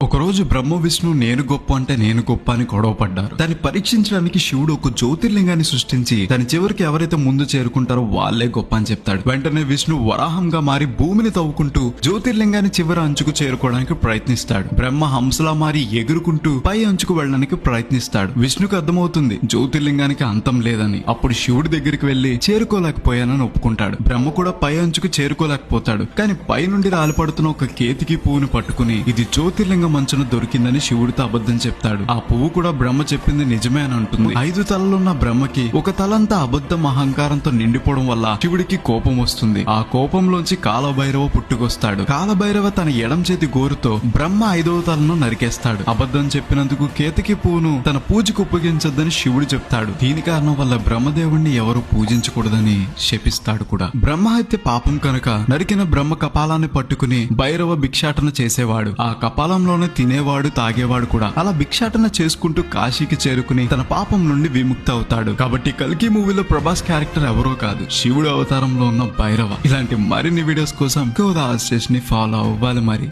ఒకరోజు బ్రహ్మ విష్ణు నేను గొప్ప అంటే నేను గొప్ప అని గొడవ పడ్డారు. దాన్ని పరీక్షించడానికి శివుడు ఒక జ్యోతిర్లింగాన్ని సృష్టించి దాని చివరికి ఎవరైతే ముందు చేరుకుంటారో వాళ్లే గొప్ప అని చెప్తాడు. వెంటనే విష్ణు వరాహంగా మారి భూమిని తవ్వుకుంటూ జ్యోతిర్లింగాన్ని చివరి అంచుకు చేరుకోవడానికి ప్రయత్నిస్తాడు. బ్రహ్మ హంసలా మారి ఎగురుకుంటూ పై అంచుకు వెళ్ళడానికి ప్రయత్నిస్తాడు. విష్ణుకు అర్థమవుతుంది జ్యోతిర్లింగానికి అంతం లేదని. అప్పుడు శివుడి దగ్గరికి వెళ్లి చేరుకోలేకపోయానని ఒప్పుకుంటాడు. బ్రహ్మ కూడా పై అంచుకు చేరుకోలేకపోతాడు. కానీ పై నుండి రాలిపడుతున్న ఒక కేతికి పువ్వును పట్టుకుని ఇది జ్యోతిర్లింగం మంచున దొరికిందని శివుడితో అబద్ధం చెప్తాడు. ఆ పువ్వు కూడా బ్రహ్మ చెప్పింది నిజమే అని అంటుంది. 5 తలలున్న బ్రహ్మకి ఒక తలంతా అబద్ధం అహంకారంతో నిండిపోవడం వల్ల శివుడికి కోపం వస్తుంది. ఆ కోపంలోంచి కాలభైరవ పుట్టుకొస్తాడు. కాలభైరవ తన ఎడం చేతి గోరుతో బ్రహ్మ 5వ తలను నరికేస్తాడు. అబద్ధం చెప్పినందుకు కేతకి పువ్వును తన పూజకు ఉపయోగించొద్దని శివుడు చెప్తాడు. దీని కారణం వల్ల బ్రహ్మదేవుణ్ణి ఎవరు పూజించకూడదని శపిస్తాడు కూడా. బ్రహ్మహత్య పాపం కనుక నరికిన బ్రహ్మ కపాలాన్ని పట్టుకుని భైరవ భిక్షాటన చేసేవాడు. ఆ కపాలంలో తినేవాడు తాగేవాడు కూడా. అలా భిక్షాటన చేసుకుంటూ కాశీకి చేరుకుని తన పాపం నుండి విముక్తి అవుతాడు. కాబట్టి కల్కి మూవీలో ప్రభాస్ క్యారెక్టర్ ఎవరో కాదు, శివుడు అవతారంలో ఉన్న భైరవ. ఇలాంటి మరిన్ని వీడియోస్ కోసం గోదా స్టేషన్ ని ఫాలో అవ్వాలి మరి.